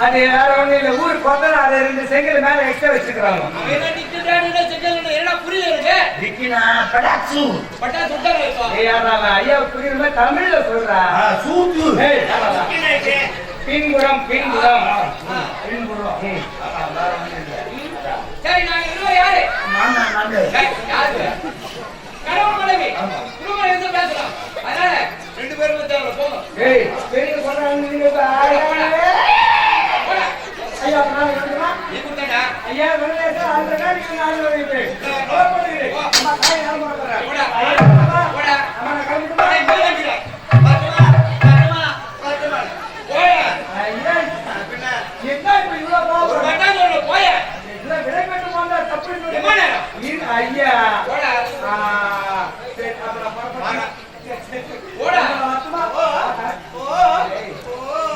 அது வேற ஒண்ணு இல்ல ஊருக்கு கொத்தல அதை 2 செங்கல் மேல எக்ஸ்ட்ரா வச்சிருக்காங்க ஐயா புரியுது தமிழ்ல சொல்றா பின்புறம் பின்புறம் பின்புறம் சரி நாங்க இருவரும் யாரு கணவன் மனைவி குடும்பம் எந்த பேசலாம் அதனால 2 பேரும் தேவை போங்க ஏய் பெரிய சொன்னாங்க நீங்க ஐயா நான் சொல்றேன் நீ குட்டடா ஐயா வரலேசா அந்த காரியம் நான் வரேன் அம்மா காய் நான் போறேன் போடா போடா அம்மா கழுத்து போடா போடா பாத்துமா பாத்துமா ஓய் ஐயா என்ன இப்ப இவ்ளோ ஒரு கட்டாதோட போய் இல்ல விடைபெற்று வந்தா தப்பு எம்மாடா ஐயா போடா சரி அப்புறம் போடா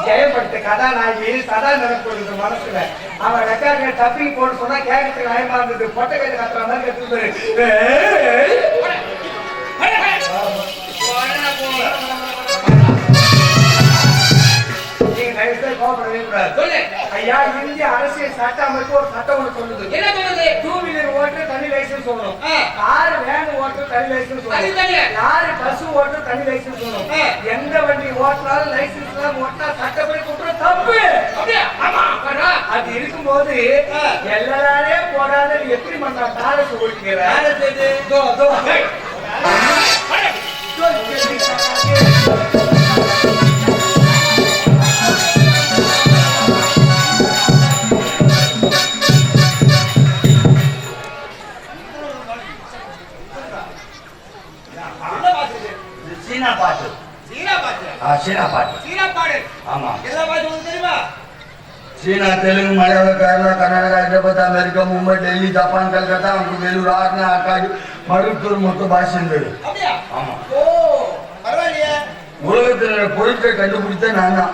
ஜெயப்படுத்த கதாநாயகி சதா நினைப்பு மனசுல அவன் ரெக்கார்டு தப்பி போட்டு சொன்னா கேட்கறதுக்கு நயமா இருந்தது பொட்டை கைது கத்துற மாதிரி கத்துது நீங்க தயவுசெய்து கோபப்படவே கூடாது. ஐயா இந்திய அரசியல் சட்ட அமைப்பு ஒரு சட்டம் ஒன்று சொல்லுது. என்ன சொல்லுது? 2 வீலர் ஓட்டு தனி லைசன்ஸ் சொல்லணும். கார் வேன் ஓட்டு தனி லைசன்ஸ் சொல்லணும். லாரி பஸ் ஓட்டு தனி லைசன்ஸ் சொல்லணும். எந்த வண்டி ஓட்டினாலும் லைசன்ஸ் எல்லாம் ஓட்டினா சட்டப்படி குற்றம் தப்பு. அப்படியே ஆமா அது இருக்கும்போது எல்லாரே போடாத எப்படி பண்ணா தாரசு ஓடிக்கிற தோ தோ चीना तेलुगु मलयालम केरला कर्नाटक हैदराबाद अमेरिका मुंबई दिल्ली जापान कलकत्ता वेलूर आरना आकाश मरुतूर மொத்த பாஷைகள் அப்படியே ஆமா ஓ பரவாயில்லையே உலகத்துல பொருட்களை கண்டுபிடித்த நான் தான்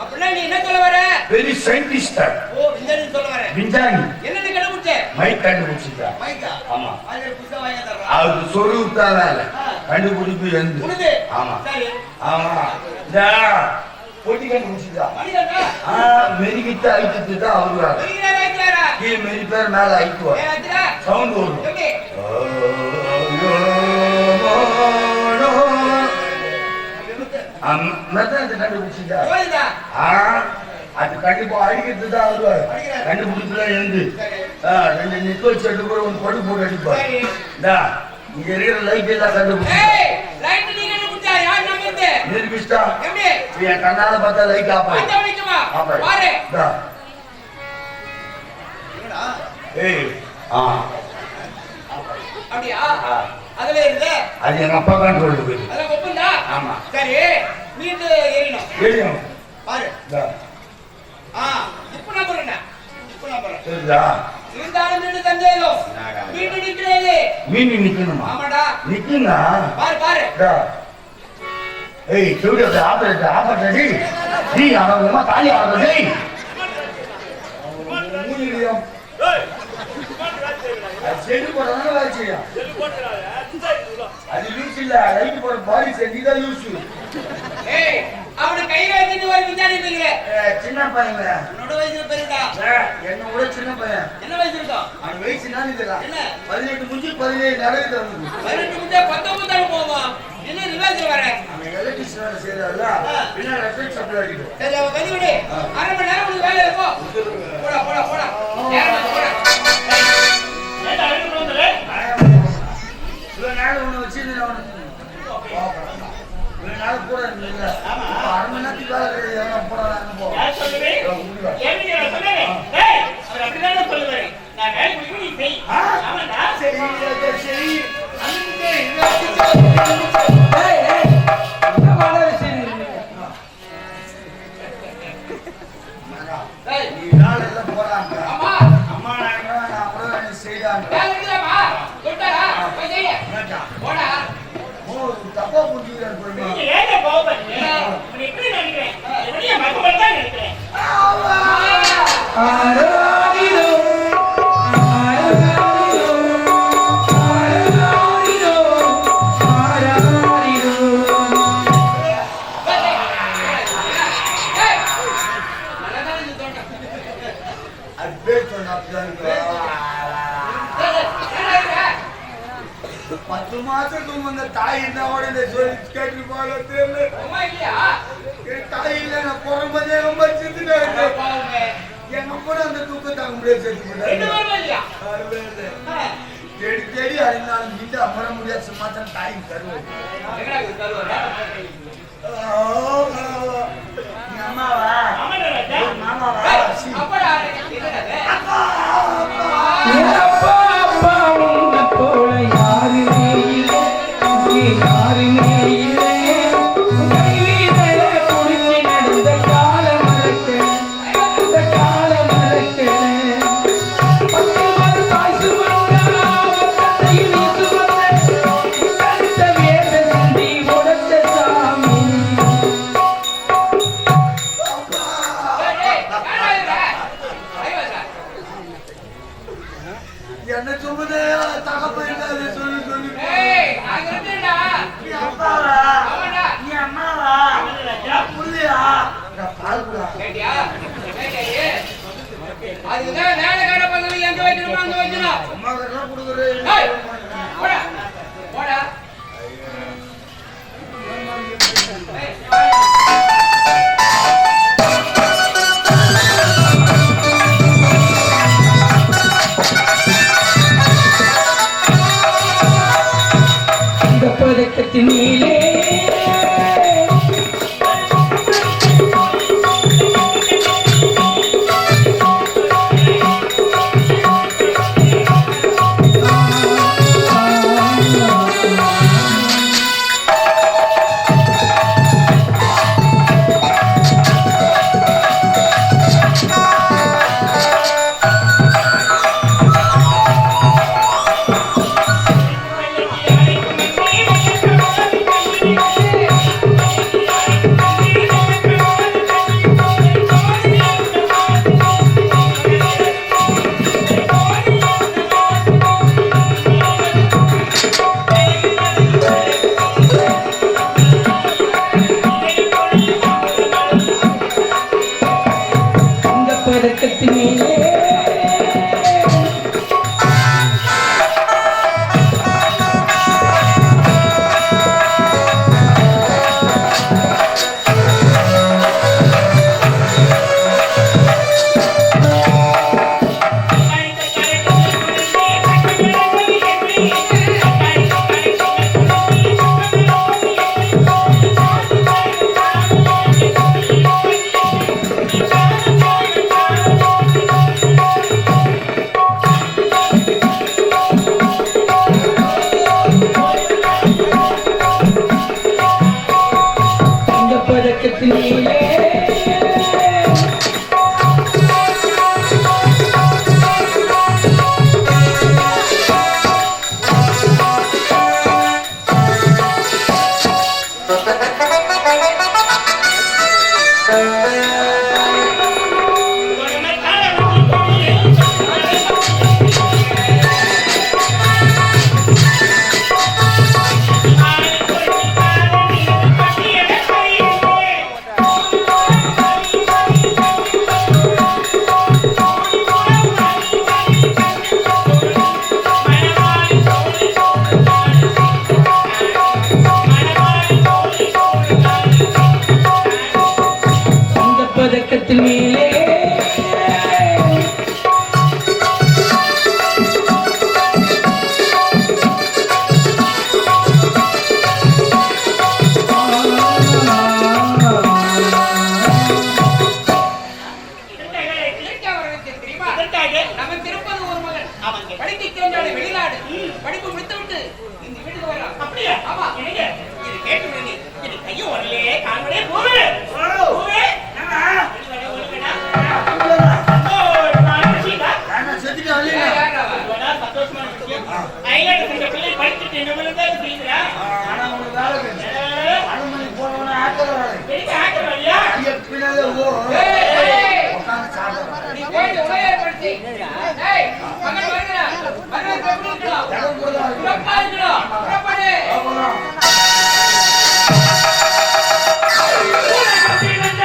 அப்படினா நீ என்ன சொல்ல வர பெரிய சயின்டிஸ்ட் ஓ விஞ்ஞானி சொல்ல வர விஞ்ஞானி என்னன்னு கண்டுபிடிச்ச மைக் கண்டுபிடிச்சா மைக்கா ஆமா அது புதுசா வாங்கி தரறா அது சொருத்தா வேலை கண்டுபிடிப்பு எந்த உனது ஆமா சரி ஆமா டா பொடி கண்டுபிடிச்சா மணிடா மெரிக்கிட்ட ஐட்டு தான் அவரு மெரிக்கிற வைக்கிறாரா ಈ ಮೇರಿ ಪೇರ್ ಮೇಲೆ ಆಯ್ತು ಸೌಂಡ್ மெத்தனை கண்டுபிடிச்சிட்டா அது கண்டிப்பா அடிக்கிறதுதான் அவரு கண்டுபிடிச்சுல எழுந்து 2 நிக்கல் செட்டு கூட ஒன்று படு போட்டு அடிப்பாரு இங்க இருக்கிற லைட் எல்லாம் கண்டுபிடிச்சு நிரூபிச்சிட்டா என் கண்ணால பார்த்தா லைட் ஆப்பா ஏய் அப்படியா அதுல இருந்து அது எங்க அப்பா தான் சொல்லுது அத கொப்பந்தா ஆமா சரி மீண்டு ஏறினோம் பாரு இப்போ நம்பர் என்ன இப்போ நம்பர் சரிடா இருந்தாலும் மீண்டு தந்தேலோ மீண்டு நிக்கிறேலே மீண்டு நிக்கணுமா ஆமாடா நிக்குங்க பாரு ஏய் சொல்லுடா ஆபரேட்டர் நீ அவங்கமா தாலி ஆடுறே மூலியம் செடி போடுறதுனால வேலை செய்யும் அது யூஸ் இல்ல லைட் போட பாடி செஞ்சுதான் யூஸ் அவனை கையில எடுத்துட்டு ஒரு விஞ்ஞானி இருக்கிற சின்ன பையன் என்னோட வயசுல பெரியடா என்ன விட சின்ன பையன் என்ன வயசு இருக்கும் அவன் வயசு என்ன இதெல்லாம் என்ன 18 முடிஞ்சு 17 நடக்குது 18 முடிஞ்சா 19 போவோம் என்ன ரிவாஜ் வர அவன் எலக்ட்ரிஷியன் செய்யறதுல பின்ன எலக்ட்ரிக் சப்ளை அடிக்கும் சரி அவ கதி விடு அரை மணி நேரம் உங்களுக்கு வேலை இருக்கும் போடா நேரம் போடா ஏடா அழுது வந்தல இவ்வளவு நாள் ஒண்ணு வச்சிருந்தேன் அவனுக்கு இவ்வளவு நாள் கூட இல்ல அரை மணி நேரத்துக்கு வேலை போறாங்க போ யார் சொல்லுவே ஏன் நீ சொல்லுவே டேய் அவர் அப்படிதானே சொல்லுவாரு நான் வேலை முடியும் நீ செய் ஆமாடா சரி அன்னைக்கு என்ன மாட விஷயம் நீ நாள் எல்லாம் போறாங்க அம்மா அம்மா நான் கூட செய்தாங்க வேலை இல்லமா தொட்டடா போய் செய்ய போடா தப்பா புரிஞ்சுக்கிறார் போய் நீ ஏங்க கோவப்படுறீங்க நீ எப்படி நினைக்கிறேன் என்னைய மகன் தான் நினைக்கிறேன் ஆரோடி அது பேர் சொன்னா அப்படிதான் இருக்கும். 10 மாசத்துக்கு முன்ன தாய் இருந்தாவோட இந்த சொல்லி கேட்டு போல தெரியல. தாய் இல்ல நான் பிறந்ததே ரொம்ப சிந்துட்டேன். எங்க கூட அந்த தூக்கம் தாங்க முடியாது செத்து தேடி தேடி அறிந்தாலும் வீட்டு அமர முடியாது சும்மா தான் தாய் தருவது. அம்மாவா மாமாவா போல யாருமே இல்லை, யாருமே இல்லை. குடிச்சு நடந்த காலம் மறக்க, அந்த காலம் மறக்க. என்ன சொல்லுதே தகப்ப சொல்லி சொல்லி நீ அம்மாவா புள்ளியா பால்குடா அதுதான் வேலைக்கார பசங்க எங்க வைக்கணுமோ அங்க வைக்கணும். அம்மா கிட்ட கொடுக்குறேன். போடா போடா. இந்த பதக்கத்தினிலே பதக்கத்தின் மேலே படிப்பு முடித்துவிட்டு இந்த வீட்டுக்கு வரலாம். அப்படியே? ஆமா. இது கேட்டு விடுங்க. இது கையும் வரலையே, கால்வலே போவே. போவே. சந்தோஷமான விஷயம். ஐலாண்டு இந்த பிள்ளை படிச்சுட்டு என்ன பண்ணுறதா செய்யுறா? ஆனா உனக்கு வேலை அனுமதி போனவன ஆக்கல ஆக்கலையா? பின்னாலே ஓ உட்காந்து சாப்பிடுறேன். நீ போய் உலையை படுத்தி. ஏய், மகன் வருகிறா. மகன் பெருந்துடா. புறப்பாடுடா. புறப்பாடு. ஊரை பத்தி வந்த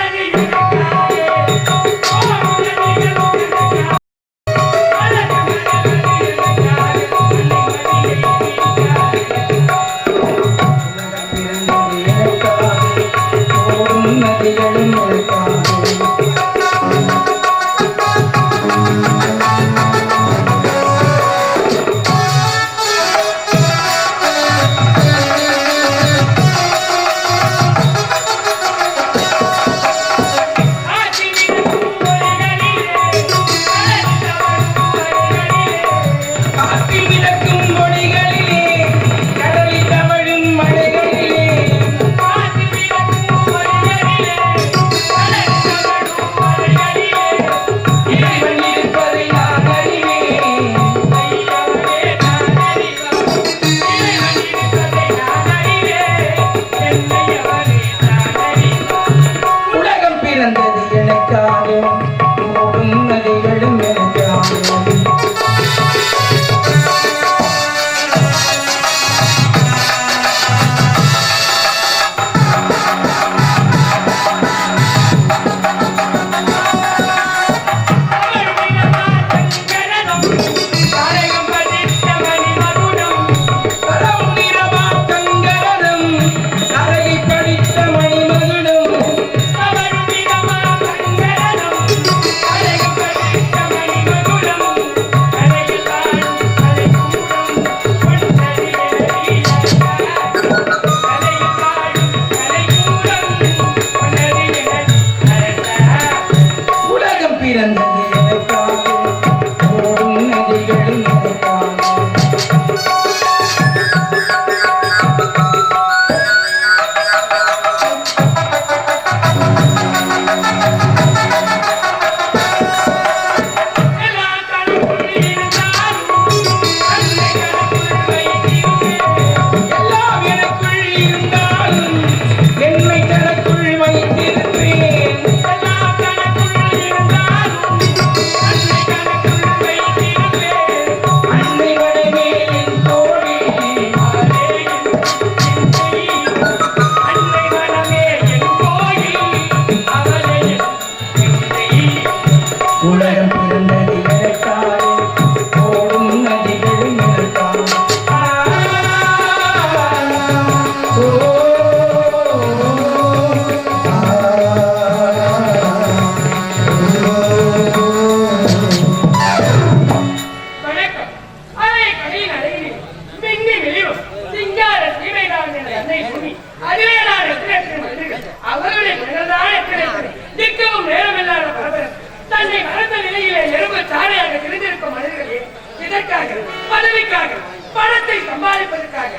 எதற்காக? பதவிக்காக, பணத்தை சம்பாதிப்பதற்காக.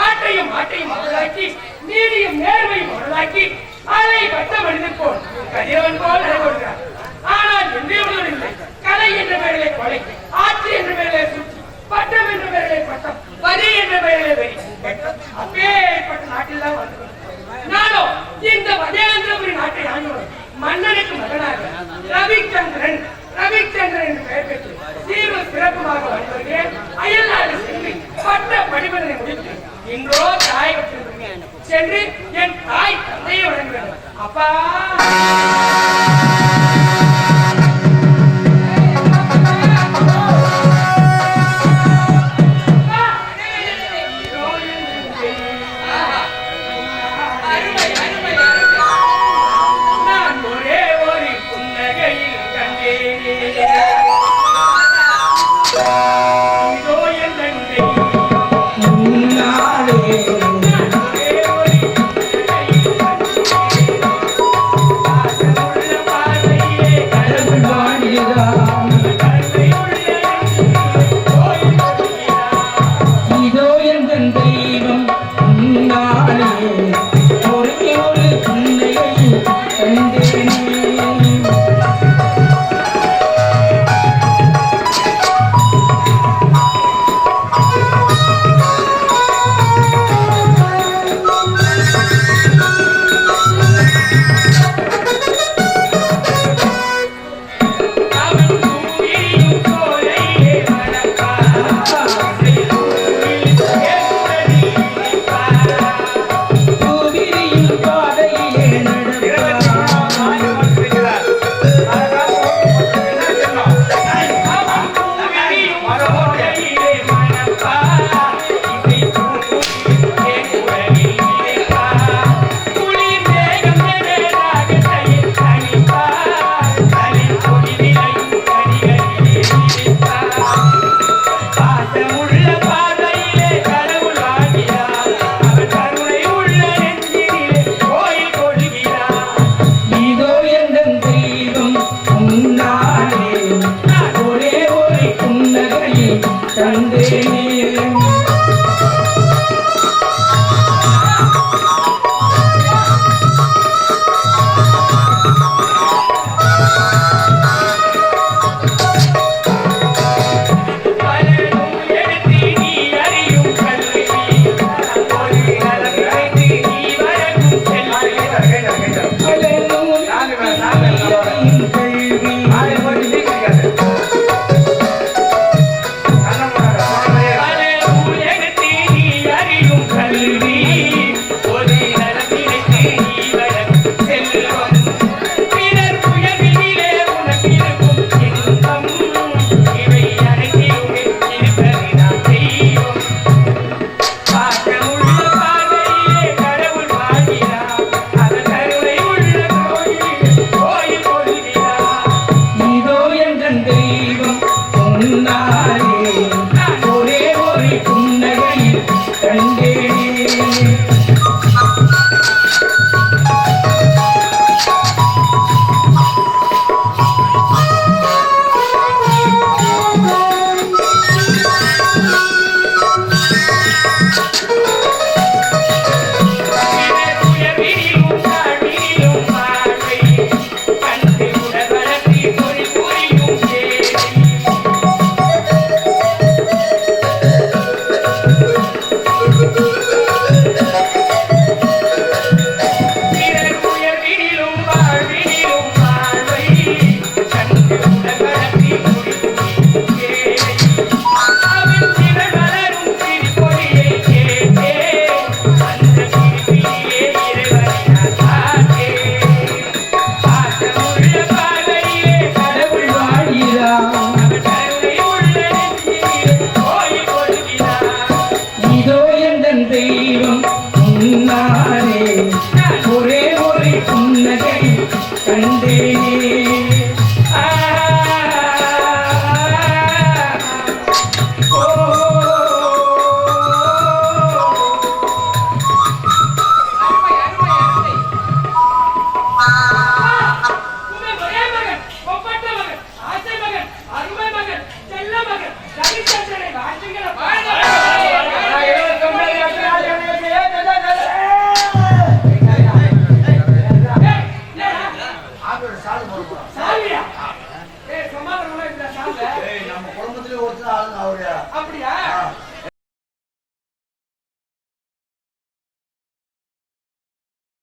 ஆட்டையும் ஆட்டையும் அவளாக்கி, நீதியும் நேர்மையும் அவளாக்கி, அதை பட்ட மனிதன் போல் கதிரவன் போல் நடைபெறுகிறார். ஆனால் எந்தவனும் இல்லை. கலை என்ற பெயரிலே கொலை, ஆட்சி என்ற பெயரிலே சூழ்ச்சி, பட்டம் என்ற பெயரிலே பட்டம், வரி என்ற பெயரிலே வெறி. அப்பேற்பட்ட நாட்டில் தான் வந்து நானோ இந்த வதேந்திரபுரி நாட்டை ஆண்டவன் மன்னனுக்கு மகனாக ரவிச்சந்திரன் என்று பெயர் பெற்று சீரும் சிறப்புமாக வந்தவர்கள் அயல்நாடு சென்று பட்ட படிமனை முடித்து இன்றோ தாயகத்தில் சென்று என் தாய் தந்தையை வழங்குகிறேன். அப்பா தெய்வம்